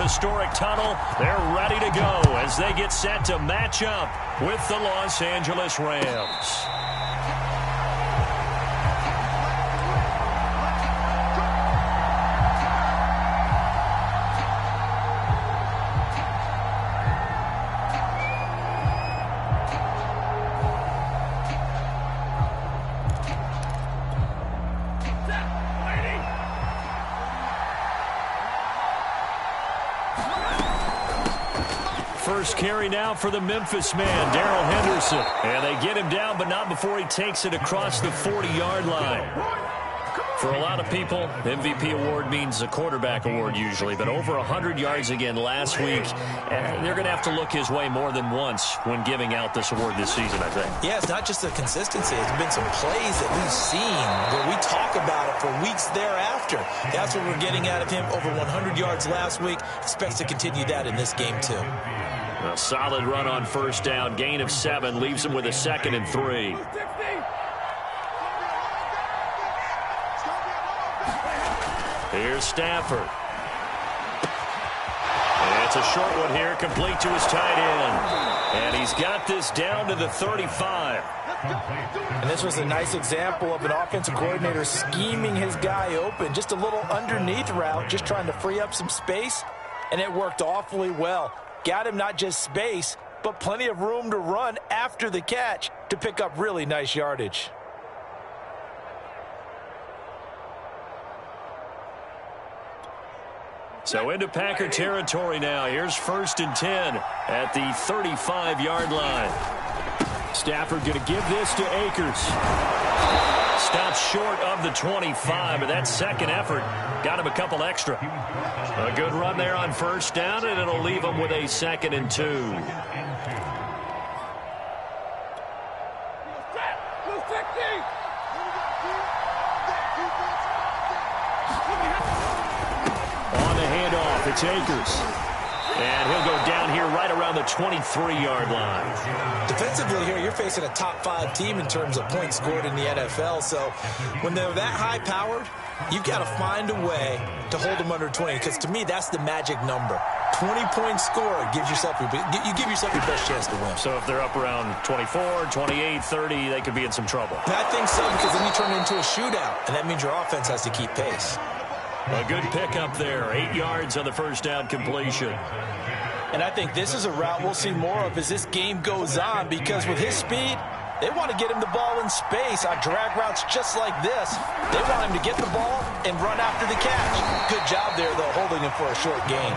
historic tunnel. They're ready to go as they get set to match up with the Los Angeles Rams. First carry now for the Memphis man, Darrell Henderson. And they get him down, but not before he takes it across the 40-yard line. For a lot of people, MVP award means a quarterback award usually, but over 100 yards again last week. They're going to have to look his way more than once when giving out this award this season, I think. Yeah, it's not just the consistency. It's been some plays that we've seen where we talk about it for weeks thereafter. That's what we're getting out of him. Over 100 yards last week. Expects to continue that in this game, too. A solid run on first down. Gain of 7 leaves him with a 2nd and 3. Here's Stafford. It's a short one here, complete to his tight end. And he's got this down to the 35. And this was a nice example of an offensive coordinator scheming his guy open. Just a little underneath route, just trying to free up some space. And it worked awfully well. Got him not just space, but plenty of room to run after the catch to pick up really nice yardage. So into Packer territory now. Here's 1st and 10 at the 35-yard line. Stafford going to give this to Akers. Stops short of the 25, but that second effort got him a couple extra. A good run there on first down, and it'll leave him with a 2nd and 2. On the handoff, it's Akers. And he'll go down here right around the 23-yard line. Defensively here, you're facing a top-5 team in terms of points scored in the NFL. So when they're that high-powered, you've got to find a way to hold them under 20. Because to me, that's the magic number. 20-point score gives yourself your best chance to win. So if they're up around 24, 28, 30, they could be in some trouble. I think so, because then you turn it into a shootout, and that means your offense has to keep pace. A good pickup there. 8 yards on the first down completion. And I think this is a route we'll see more of as this game goes on, because with his speed, they want to get him the ball in space on drag routes just like this. They want him to get the ball and run after the catch. Good job there, though, holding him for a short gain.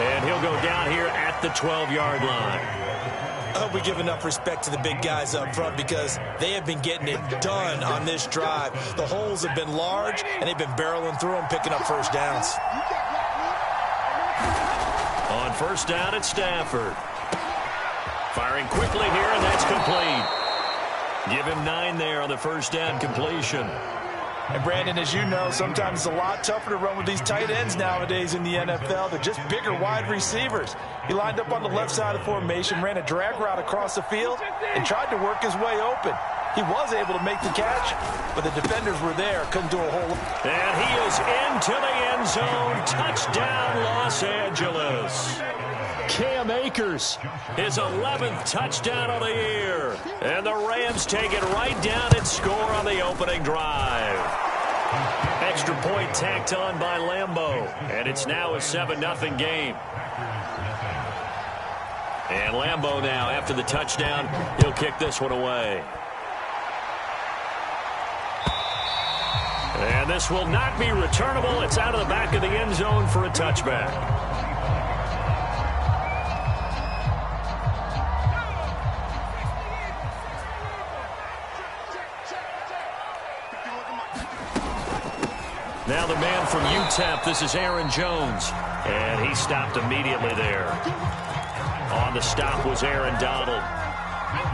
And he'll go down here at the 12-yard line. I hope we give enough respect to the big guys up front, because they have been getting it done on this drive. The holes have been large, and they've been barreling through them, picking up first downs. On first down, it's Stafford. Firing quickly here, and that's complete. Give him 9 there on the first down completion. And Brandon, as you know, sometimes it's a lot tougher to run with these tight ends nowadays in the NFL. They're just bigger wide receivers. He lined up on the left side of the formation, ran a drag route across the field, and tried to work his way open. He was able to make the catch, but the defenders were there, couldn't do a whole lot. And he is into the end zone. Touchdown, Los Angeles. Cam Akers, his 11th touchdown of the year. And the Rams take it right down and score on the opening drive. Extra point tacked on by Lambeau. And it's now a 7-0 game. And Lambeau now, after the touchdown, he'll kick this one away. And this will not be returnable. It's out of the back of the end zone for a touchback. Now the man from UTEP, this is Aaron Jones. And he stopped immediately there. On the stop was Aaron Donald.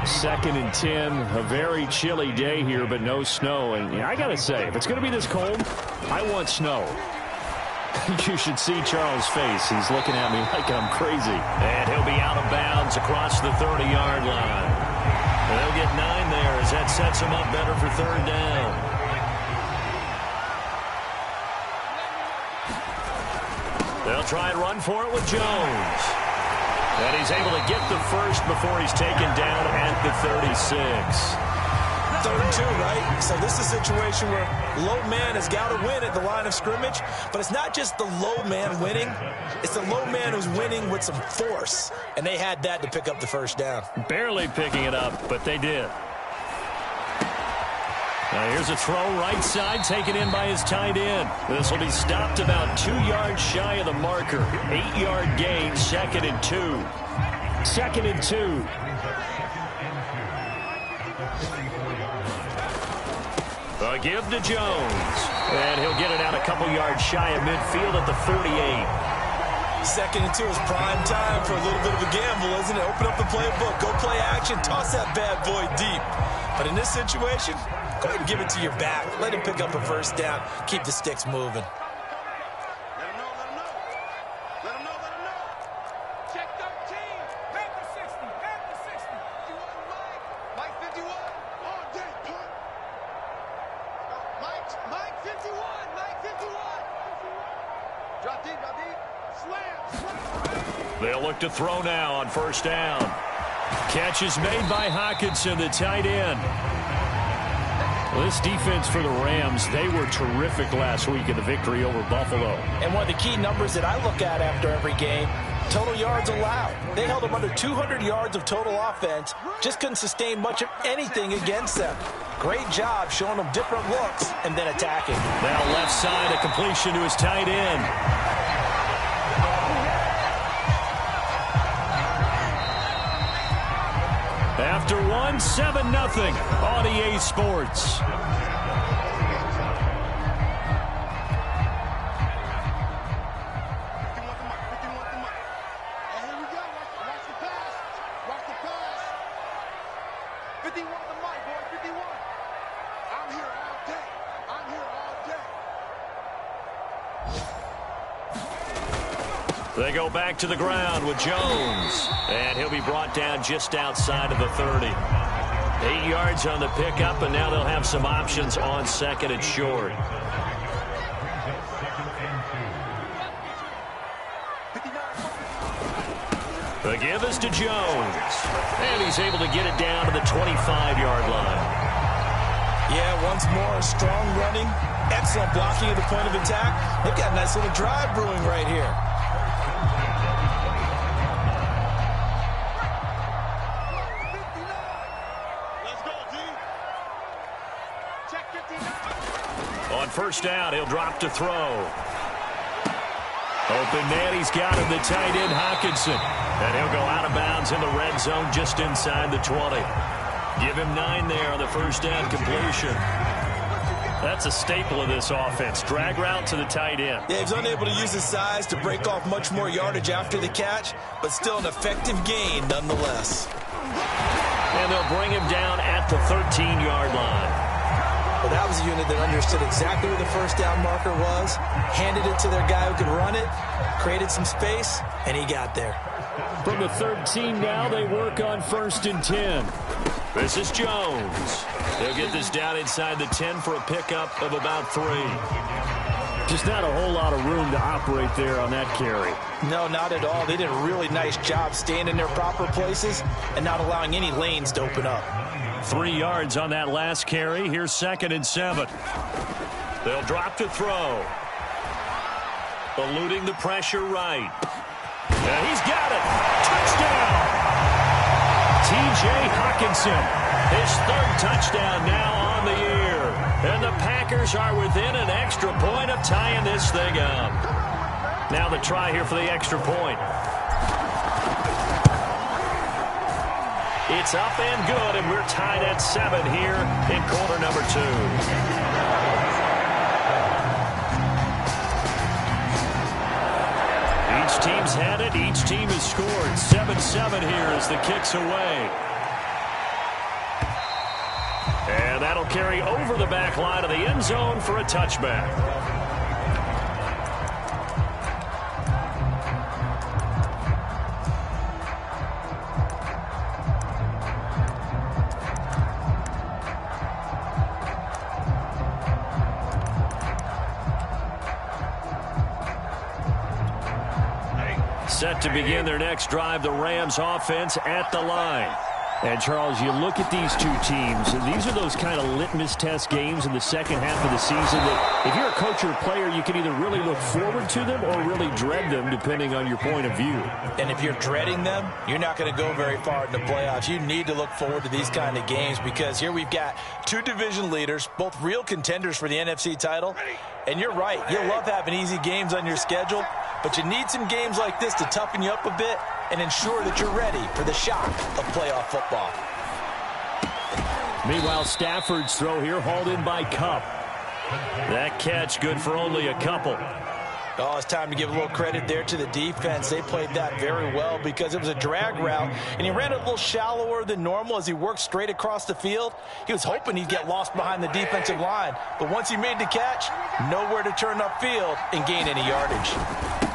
2nd and 10, a very chilly day here, but no snow. And I got to say, if it's going to be this cold, I want snow. You should see Charles' face. He's looking at me like I'm crazy. And he'll be out of bounds across the 30-yard line. And they'll get 9 there as that sets him up better for 3rd down. They'll try and run for it with Jones. And he's able to get the first before he's taken down at the 36. 3rd and 2, right? So this is a situation where low man has got to win at the line of scrimmage, but it's not just the low man winning. It's the low man who's winning with some force, and they had that to pick up the first down. Barely picking it up, but they did. Now here's a throw right side, taken in by his tight end. This will be stopped about 2 yards shy of the marker. 8-yard gain, 2nd and 2. 2nd and 2. A give to Jones. And he'll get it out a couple yards shy of midfield at the 48. 2nd and 2 is prime time for a little bit of a gamble, isn't it? Open up the playbook, go play action, toss that bad boy deep. But in this situation, go ahead and give it to your back. Let him pick up a first down. Keep the sticks moving. Let him know. Let him know. Check 13. Back to 60. Back to 60. 51, Mike 51. All day, punt. Mike 51. Mike 51. Drop deep. Slam. They'll look to throw now on first down. Catch is made by Hockenson, the tight end. Well, this defense for the Rams, they were terrific last week in the victory over Buffalo. And one of the key numbers that I look at after every game, total yards allowed. They held them under 200 yards of total offense, just couldn't sustain much of anything against them. Great job showing them different looks and then attacking. Now left side, a completion to his tight end. After one, 7-0 on EA Sports. They go back to the ground with Jones. And he'll be brought down just outside of the 30. 8 yards on the pickup, and now they'll have some options on 2nd and short. The give is to Jones. And he's able to get it down to the 25-yard line. Yeah, once more, strong running, excellent blocking at the point of attack. They've got a nice little drive brewing right here. On first down, he'll drop to throw. Open man, he's got him, the tight end, Hockenson. And he'll go out of bounds in the red zone just inside the 20. Give him 9 there on the first down completion. That's a staple of this offense. Drag route to the tight end. Yeah, he's unable to use his size to break off much more yardage after the catch, but still an effective gain nonetheless. And they'll bring him down at the 13-yard line. Well, that was a unit that understood exactly where the first down marker was, handed it to their guy who could run it, created some space, and he got there. From the 13 now, they work on 1st and 10. This is Jones. They'll get this down inside the 10 for a pickup of about 3. Just not a whole lot of room to operate there on that carry. No, not at all. They did a really nice job staying in their proper places and not allowing any lanes to open up. 3 yards on that last carry. Here's 2nd and 7. They'll drop to throw. Eluding the pressure right. And he's got it. Touchdown. T.J. Hockenson. His 3rd touchdown now on the year. And the Packers are within an extra point of tying this thing up. Now the try here for the extra point. It's up and good, and we're tied at 7 here in quarter number 2. Each team's had it. Each team has scored. 7-7 here as the kick's away. And that'll carry over the back line of the end zone for a touchback. Set to begin their next drive, the Rams offense at the line. And, Charles, you look at these two teams, and these are those kind of litmus test games in the second half of the season that if you're a coach or a player, you can either really look forward to them or really dread them, depending on your point of view. And if you're dreading them, you're not going to go very far in the playoffs. You need to look forward to these kind of games because here we've got two division leaders, both real contenders for the NFC title. And you're right, you love having easy games on your schedule, but you need some games like this to toughen you up a bit and ensure that you're ready for the shock of playoff football. Meanwhile, Stafford's throw here hauled in by Kupp. That catch good for only a couple. Oh, it's time to give a little credit there to the defense. They played that very well because it was a drag route, and he ran it a little shallower than normal as he worked straight across the field. He was hoping he'd get lost behind the defensive line, but once he made the catch, nowhere to turn upfield and gain any yardage.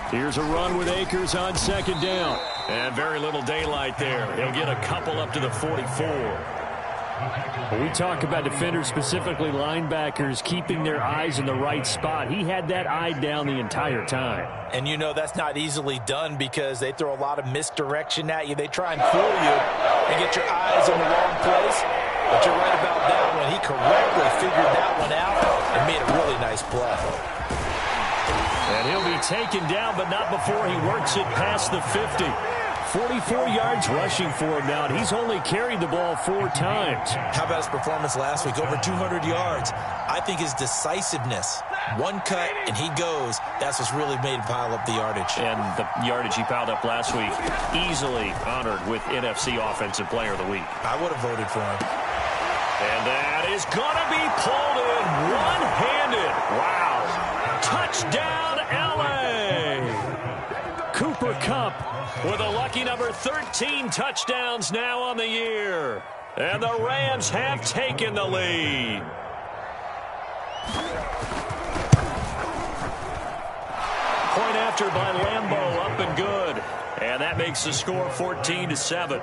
Here's a run with Akers on second down. And very little daylight there. He'll get a couple up to the 44. When we talk about defenders, specifically linebackers, keeping their eyes in the right spot, he had that eye down the entire time. And you know that's not easily done because they throw a lot of misdirection at you. They try and fool you and get your eyes in the wrong place. But you're right about that one. He correctly figured that one out and made a really nice play. And he'll be taken down, but not before he works it past the 50. 44 yards rushing for him now, and he's only carried the ball 4 times. How about his performance last week? Over 200 yards. I think his decisiveness, one cut and he goes, that's what's really made him pile up the yardage. And the yardage he piled up last week, easily honored with NFC Offensive Player of the Week. I would have voted for him. And that is going to be pulled in one-handed. Wow. Touchdown, L.A. Cooper Kupp with a lucky number 13 touchdowns now on the year. And the Rams have taken the lead. Point after by Lambeau, up and good. And that makes the score 14-7.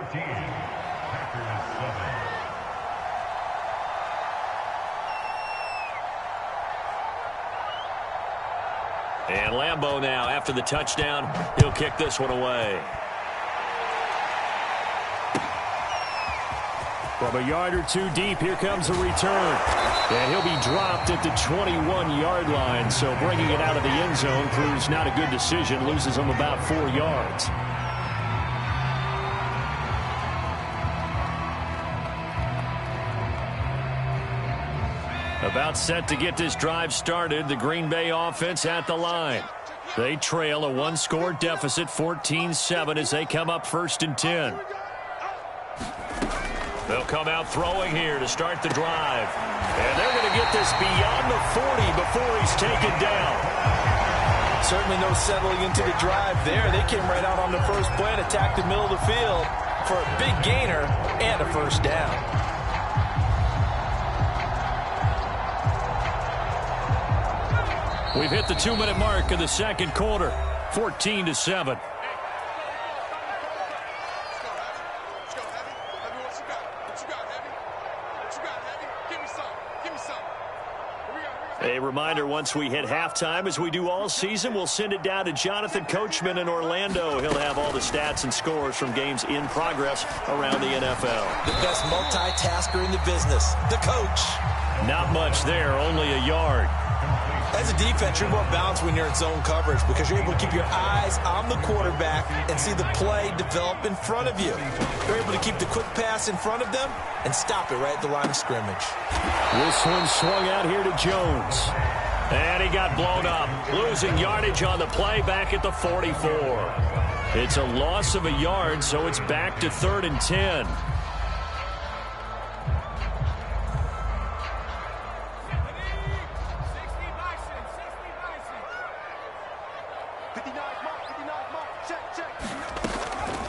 And Lambeau now, after the touchdown, he'll kick this one away. From a yard or two deep, here comes a return. And he'll be dropped at the 21-yard line, so bringing it out of the end zone proves not a good decision, loses him about 4 yards. About set to get this drive started, the Green Bay offense at the line. They trail a 1-score deficit, 14-7, as they come up 1st and 10. They'll come out throwing here to start the drive. And they're going to get this beyond the 40 before he's taken down. Certainly no settling into the drive there. They came right out on the first play and attacked the middle of the field for a big gainer and a first down. We've hit the 2-minute mark of the second quarter, 14-7. Let's go, Heavy. Heavy, what you got? What you got, Heavy? What you got, Heavy? Give me some. Give me some. A reminder, once we hit halftime, as we do all season, we'll send it down to Jonathan Coachman in Orlando. He'll have all the stats and scores from games in progress around the NFL. The best multitasker in the business, the coach. Not much there, only a yard. As a defense, you're more balanced when you're in zone coverage because you're able to keep your eyes on the quarterback and see the play develop in front of you. You're able to keep the quick pass in front of them and stop it right at the line of scrimmage. This one swung out here to Jones. And he got blown up, losing yardage on the play back at the 44. It's a loss of a yard, so it's back to 3rd and 10.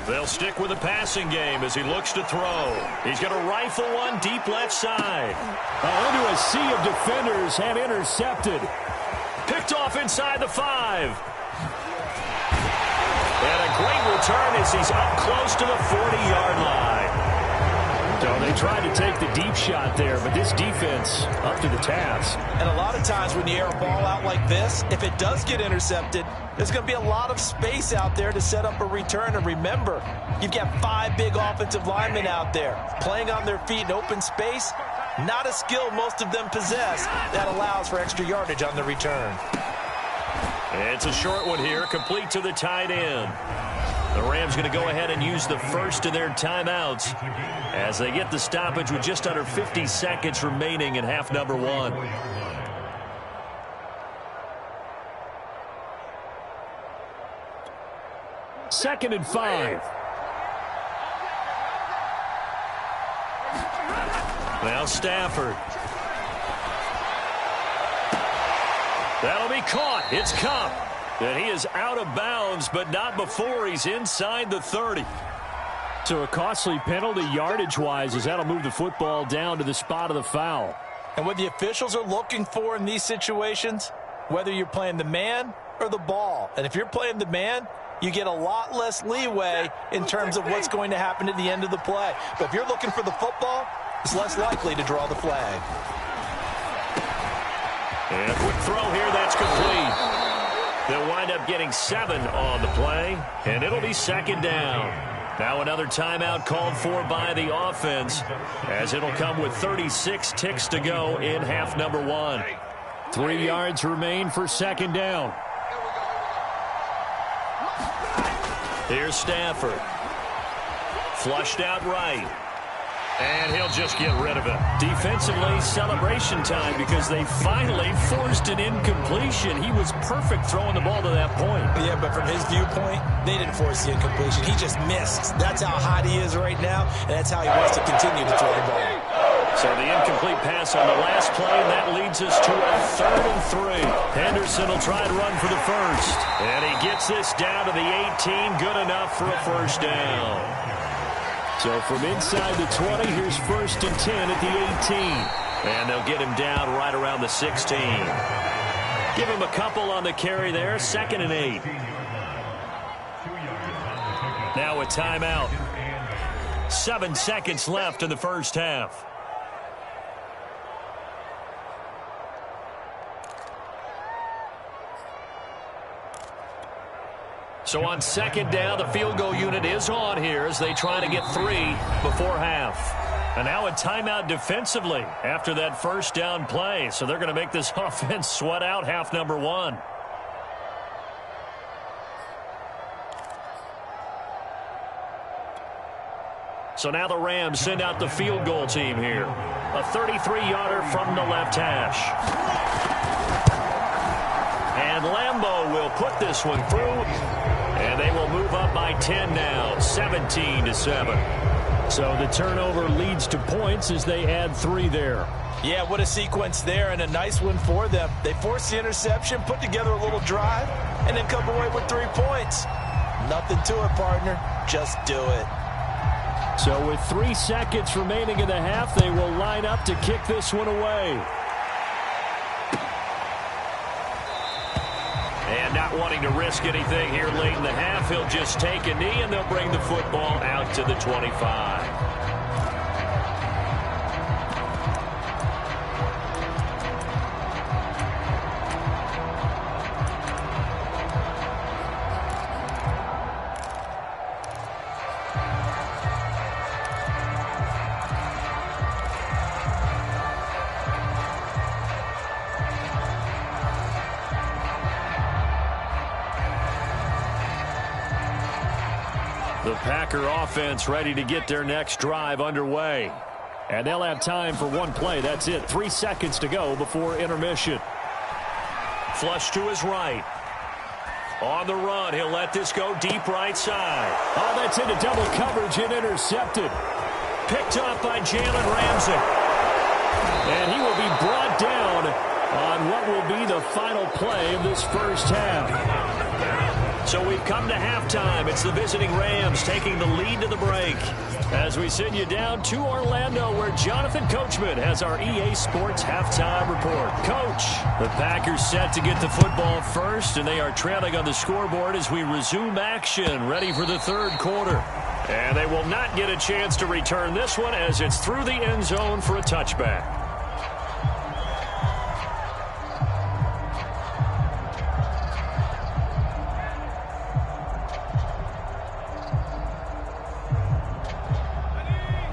They'll stick with the passing game as he looks to throw. He's going to rifle one deep left side. Into a sea of defenders and intercepted. Picked off inside the 5. And a great return as he's up close to the 40-yard line. So they tried to take the deep shot there, but this defense up to the task. And a lot of times when you air a ball out like this, if it does get intercepted, There's going to be a lot of space out there to set up a return. And remember, you've got 5 big offensive linemen out there playing on their feet in open space. Not a skill most of them possess that allows for extra yardage on the return. It's a short one here, complete to the tight end. The Rams going to go ahead and use the first of their timeouts as they get the stoppage with just under 50 seconds remaining in half number 1. Second and 5. Now Stafford. That'll be caught. It's Cup. And he is out of bounds, but not before he's inside the 30. So a costly penalty yardage-wise as that'll move the football down to the spot of the foul. And what the officials are looking for in these situations, whether you're playing the man or the ball. And if you're playing the man, you get a lot less leeway in terms of what's going to happen at the end of the play. But if you're looking for the football, it's less likely to draw the flag. And a quick throw here, that's complete. They'll wind up getting 7 on the play, and it'll be second down. Now another timeout called for by the offense, as it'll come with 36 ticks to go in half number 1. 3 yards remain for second down. Here's Stafford. Flushed out right. And he'll just get rid of it. Defensively, celebration time because they finally forced an incompletion. He was perfect throwing the ball to that point. Yeah, but from his viewpoint, they didn't force the incompletion. He just missed. That's how hot he is right now, and that's how he wants to continue to throw the ball. So the incomplete pass on the last play, and that leads us to a 3rd and 3. Henderson will try to run for the first. And he gets this down to the 18. Good enough for a first down. So from inside the 20, here's 1st and 10 at the 18. And they'll get him down right around the 16. Give him a couple on the carry there. 2nd and 8. Now a timeout. 7 seconds left in the first half. So on second down, the field goal unit is on here as they try to get 3 before half. And now a timeout defensively after that first down play. So they're going to make this offense sweat out half number 1. So now the Rams send out the field goal team here. A 33-yarder from the left hash. And Lambeau will put this one through. And they will move up by 10 now, 17-7. So the turnover leads to points as they add 3 there. Yeah, what a sequence there, and a nice one for them. They forced the interception, put together a little drive, and then come away with 3 points. Nothing to it, partner. Just do it. So with 3 seconds remaining in the half, they will line up to kick this one away. And not wanting to risk anything here late in the half, he'll just take a knee, and they'll bring the football out to the 25. The Packer offense ready to get their next drive underway. And they'll have time for 1 play. That's it. 3 seconds to go before intermission. Flush to his right. On the run, he'll let this go deep right side. Oh, that's into double coverage and intercepted. Picked up by Jalen Ramsey. And he will be brought down on what will be the final play of this first half. So we've come to halftime. It's the visiting Rams taking the lead to the break. As we send you down to Orlando, where Jonathan Coachman has our EA Sports halftime report. Coach, the Packers set to get the football first, and they are trailing on the scoreboard as we resume action, ready for the 3rd quarter. And they will not get a chance to return this one as it's through the end zone for a touchback.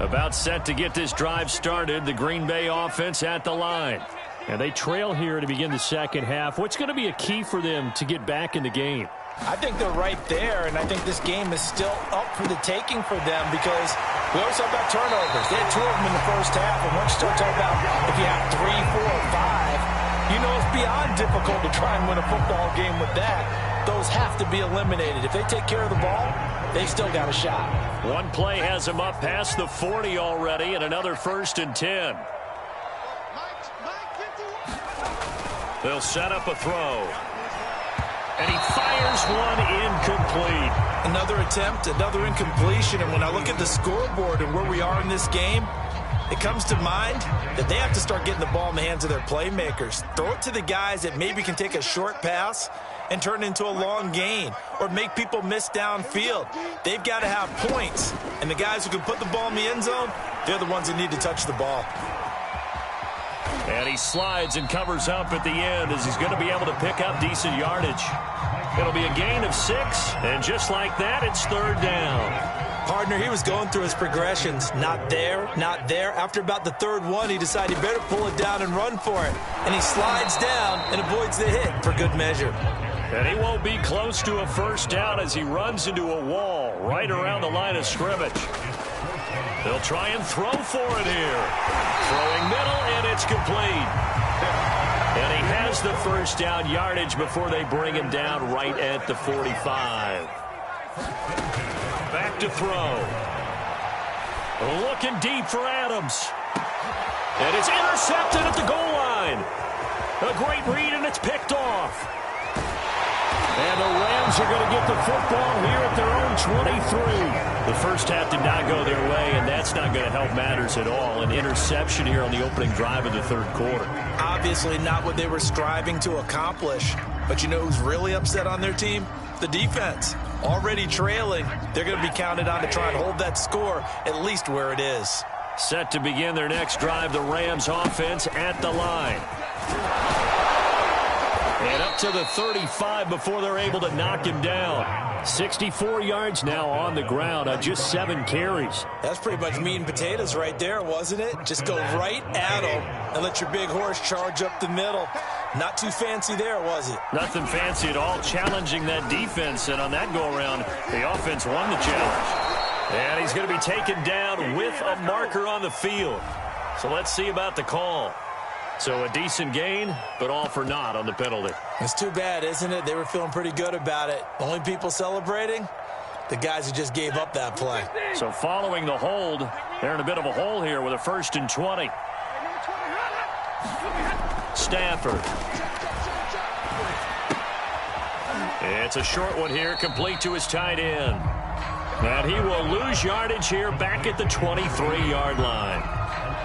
About set to get this drive started, the Green Bay offense at the line. And they trail here to begin the second half. What's going to be a key for them to get back in the game? I think they're right there, and I think this game is still up for the taking for them because we always talk about turnovers. They had 2 of them in the first half, and once you start talking about if you have 3, 4, 5, you know it's beyond difficult to try and win a football game with that. Those have to be eliminated. If they take care of the ball, they've still got a shot. One play has them up past the 40 already, and another 1st and 10. They'll set up a throw. And he fires one incomplete. Another attempt, another incompletion. And when I look at the scoreboard and where we are in this game, it comes to mind that they have to start getting the ball in the hands of their playmakers. Throw it to the guys that maybe can take a short pass and turn it into a long gain or make people miss downfield. They've got to have points. And the guys who can put the ball in the end zone, they're the ones that need to touch the ball. And he slides and covers up at the end as he's going to be able to pick up decent yardage. It'll be a gain of 6, and just like that, it's 3rd down. Partner, he was going through his progressions. Not there, not there. After about the 3rd one, he decided he better pull it down and run for it. And he slides down and avoids the hit for good measure. And he won't be close to a 1st down as he runs into a wall right around the line of scrimmage. They'll try and throw for it here. Throwing middle, and it's complete. And he has the 1st down yardage before they bring him down right at the 45. Back to throw. Looking deep for Adams. And it's intercepted at the goal line. A great read, and it's picked off. And the Rams are going to get the football here at their own 23. The first half did not go their way, and that's not going to help matters at all. An interception here on the opening drive of the 3rd quarter. Obviously not what they were striving to accomplish. But you know who's really upset on their team? The defense. Already trailing. They're going to be counted on to try and hold that score at least where it is. Set to begin their next drive, the Rams offense at the line. And up to the 35 before they're able to knock him down. 64 yards now on the ground on just 7 carries. That's pretty much meat and potatoes right there, wasn't it? Just go right at him and let your big horse charge up the middle. Not too fancy there, was it? Nothing fancy at all, challenging that defense. And on that go-around, the offense won the challenge. And he's going to be taken down with a marker on the field. So let's see about the call. So a decent gain, but all for naught on the penalty. It's too bad, isn't it? They were feeling pretty good about it. Only people celebrating, the guys who just gave up that play. So following the hold, they're in a bit of a hole here with a 1st and 20. Stafford. It's a short one here, complete to his tight end. And he will lose yardage here back at the 23-yard line.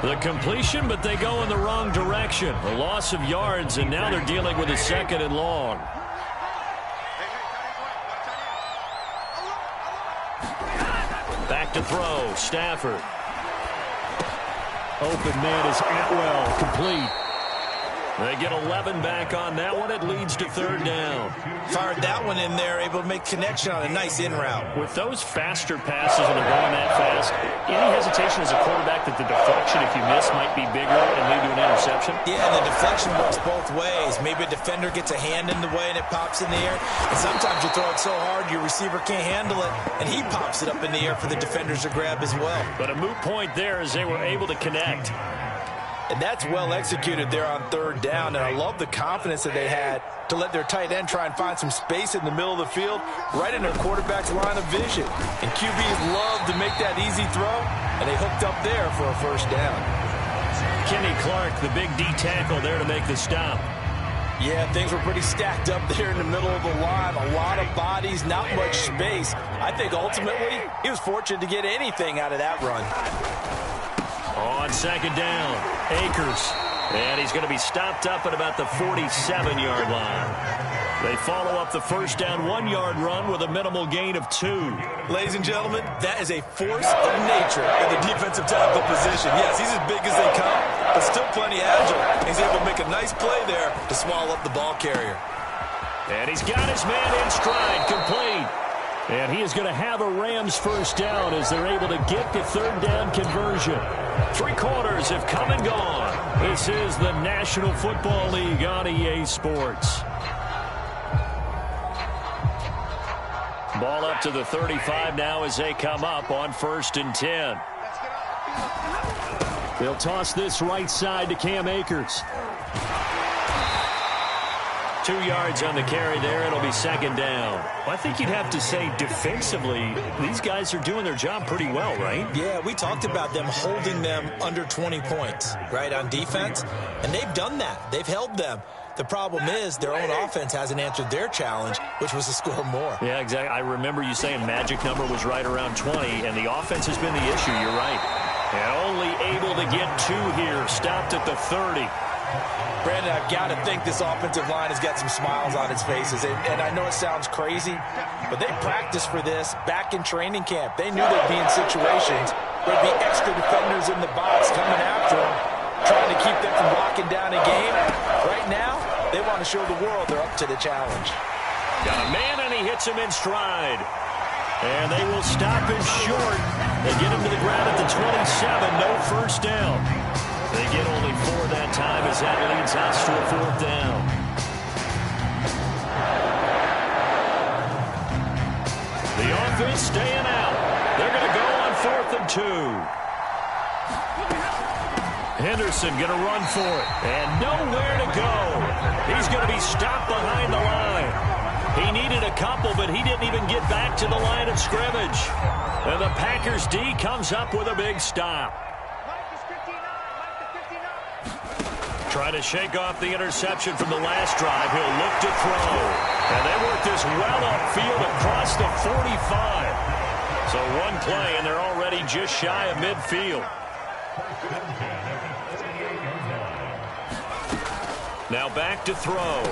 The completion, but they go in the wrong direction. A loss of yards, and now they're dealing with a 2nd and long. Back to throw, Stafford. Open man is Atwell, complete. They get 11 back on that one. It leads to 3rd down. Fired that one in there, able to make connection on a nice in route. With those faster passes when they're going that fast, any hesitation as a quarterback that the deflection, if you miss, might be bigger and lead to an interception? Yeah, and the deflection works both ways. Maybe a defender gets a hand in the way and it pops in the air. And sometimes you throw it so hard your receiver can't handle it, and he pops it up in the air for the defenders to grab as well. But a moot point there as they were able to connect. And that's well executed there on 3rd down. And I love the confidence that they had to let their tight end try and find some space in the middle of the field, right in their quarterback's line of vision. And QBs love to make that easy throw, and they hooked up there for a 1st down. Kenny Clark, the big D tackle there to make the stop. Yeah, things were pretty stacked up there in the middle of the line. A lot of bodies, not much space. I think ultimately he was fortunate to get anything out of that run. On 2nd down, Akers. And he's going to be stopped up at about the 47-yard line. They follow up the 1st down 1-yard run with a minimal gain of 2. Ladies and gentlemen, that is a force of nature in the defensive tackle position. Yes, he's as big as they come, but still plenty agile. He's able to make a nice play there to swallow up the ball carrier. And he's got his man in stride, complete. And he is going to have a Rams first down as they're able to get the third down conversion. 3 quarters have come and gone. This is the National Football League on EA Sports. Ball up to the 35 now as they come up on 1st and 10. They'll toss this right side to Cam Akers. 2 yards on the carry there. It'll be 2nd down. Well, I think you'd have to say defensively, these guys are doing their job pretty well, right? Yeah, we talked about them holding them under 20 points, right, on defense. And they've done that. They've held them. The problem is their own offense hasn't answered their challenge, which was to score more. Yeah, exactly. I remember you saying magic number was right around 20, and the offense has been the issue. You're right. And only able to get 2 here. Stopped at the 30. Brandon, I've got to think this offensive line has got some smiles on its faces. And I know it sounds crazy, but they practiced for this back in training camp. They knew they'd be in situations where there'd be extra defenders in the box coming after them, trying to keep them from locking down a game. Right now, they want to show the world they're up to the challenge. Got a man, and he hits him in stride. And they will stop him short. They get him to the ground at the 27. No first down. They get only 4 that time as that leads us to a 4th down. The offense staying out. They're going to go on 4th and 2. Henderson going to run for it. And nowhere to go. He's going to be stopped behind the line. He needed a couple, but he didn't even get back to the line of scrimmage. And the Packers D comes up with a big stop. Trying to shake off the interception from the last drive. He'll look to throw. And they work this well upfield across the 45. So 1 play, and they're already just shy of midfield. Now back to throw.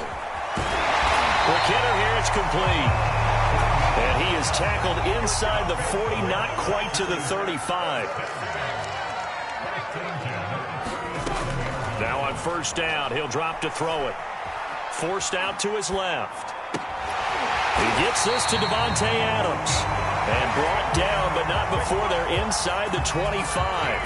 McKinnon here, it's complete. And he is tackled inside the 40, not quite to the 35. Now on 1st down, he'll drop to throw it. Forced out to his left. He gets this to Devontae Adams. And brought down, but not before they're inside the 25.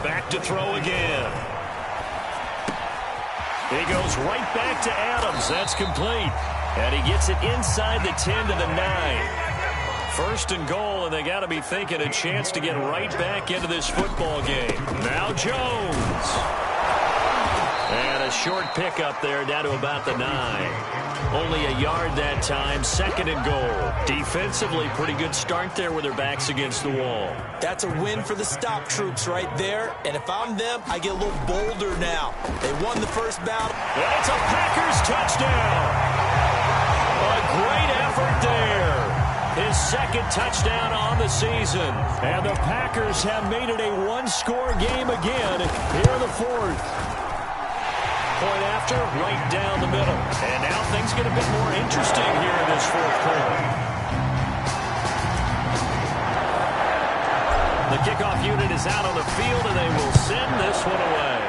Back to throw again. He goes right back to Adams. That's complete. And he gets it inside the 10 to the 9. 1st and goal, and they got to be thinking a chance to get right back into this football game. Now Jones. And a short pickup there down to about the 9. Only a yard that time. 2nd and goal. Defensively, pretty good start there with their backs against the wall. That's a win for the stop troops right there. And if I'm them, I get a little bolder now. They won the first battle. That's a Packers touchdown. A great effort there. His 2nd touchdown on the season. And the Packers have made it a 1-score game again here in the 4th. Point after, right down the middle. And now things get a bit more interesting here in this 4th quarter. The kickoff unit is out on the field, and they will send this one away.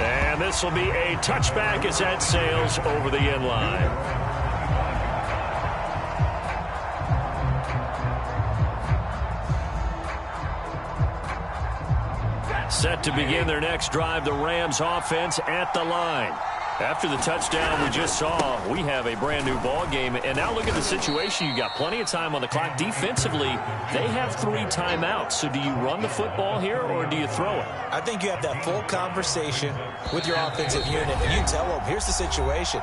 And this will be a touchback as that sails over the end line. Set to begin their next drive, the Rams offense at the line. After the touchdown we just saw, we have a brand new ball game. And now look at the situation. You got plenty of time on the clock. Defensively, they have 3 timeouts. So do you run the football here or do you throw it? I think you have that full conversation with your offensive unit, and you tell them, here's the situation.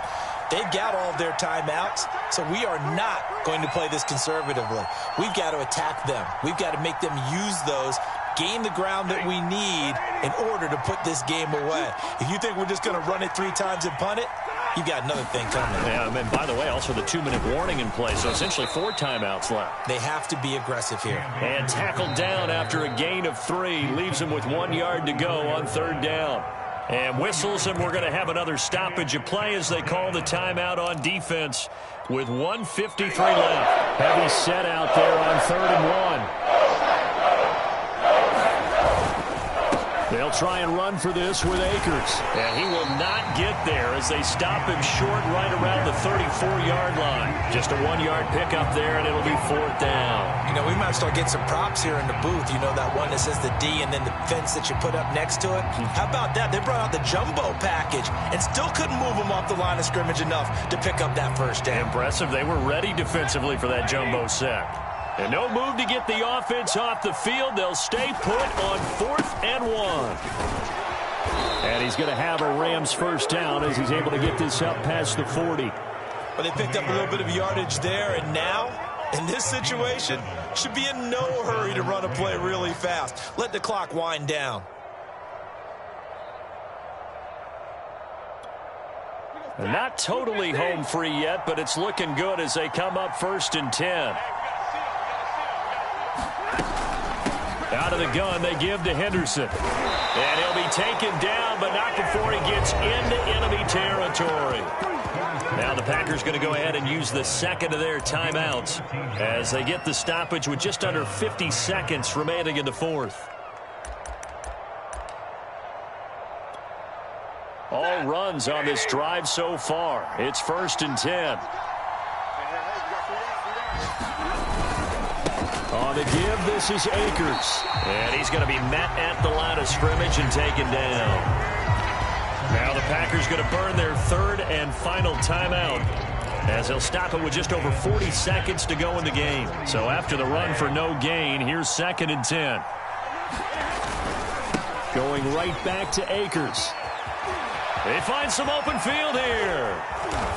They've got all of their timeouts, so we are not going to play this conservatively. We've got to attack them. We've got to make them use those, gain the ground that we need in order to put this game away. If you think we're just going to run it 3 times and punt it, you've got another thing coming. Yeah, and by the way, also the 2-minute warning in play, so essentially 4 timeouts left. They have to be aggressive here. And tackled down after a gain of 3, leaves him with 1 yard to go on 3rd down. And whistles, and we're going to have another stoppage of play as they call the timeout on defense with 1:53 left. Heavy set out there on 3rd and 1. They'll try and run for this with Akers. And he will not get there as they stop him short right around the 34-yard line. Just a 1-yard pickup there, and it'll be 4th down. You know, we might start getting some props here in the booth. You know, that one that says the D and then the fence that you put up next to it? How about that? They brought out the jumbo package and still couldn't move them off the line of scrimmage enough to pick up that first down. Impressive. They were ready defensively for that jumbo set. And no move to get the offense off the field. They'll stay put on 4th and 1. And he's going to have a Rams first down as he's able to get this up past the 40. Well, they picked up a little bit of yardage there, and now, in this situation, should be in no hurry to run a play really fast. Let the clock wind down. Not totally home free yet, but it's looking good as they come up 1st and 10. Out of the gun, they give to Henderson. And he'll be taken down, but not before he gets into enemy territory. Now the Packers going to go ahead and use the second of their timeouts as they get the stoppage with just under 50 seconds remaining in the 4th. All runs on this drive so far. It's 1st and 10. On the give, this is Akers. And he's going to be met at the line of scrimmage and taken down. Now the Packers going to burn their 3rd and final timeout as they'll stop it with just over 40 seconds to go in the game. So after the run for no gain, here's 2nd and 10. Going right back to Akers. They find some open field here.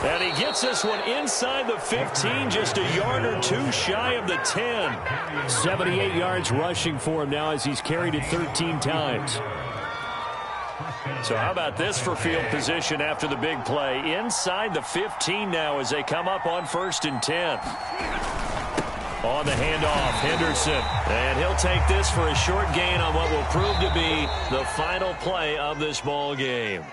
And he gets this one inside the 15, just a yard or 2 shy of the 10. 78 yards rushing for him now as he's carried it 13 times. So how about this for field position after the big play? Inside the 15 now as they come up on 1st and 10. On the handoff, Henderson. And he'll take this for a short gain on what will prove to be the final play of this ball game.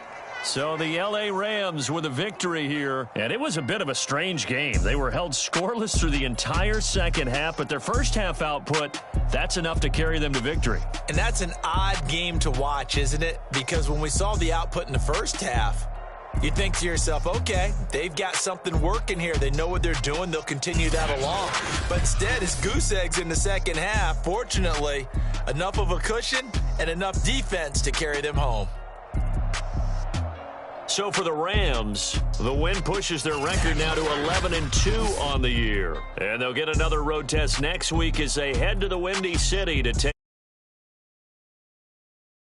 So the L.A. Rams with a victory here, and it was a bit of a strange game. They were held scoreless through the entire second half, but their first half output, that's enough to carry them to victory. And that's an odd game to watch, isn't it? Because when we saw the output in the first half, you think to yourself, okay, they've got something working here. They know what they're doing. They'll continue that along. But instead, it's goose eggs in the second half. Fortunately, enough of a cushion and enough defense to carry them home. So for the Rams, the win pushes their record now to 11-2 on the year. And they'll get another road test next week as they head to the Windy City to take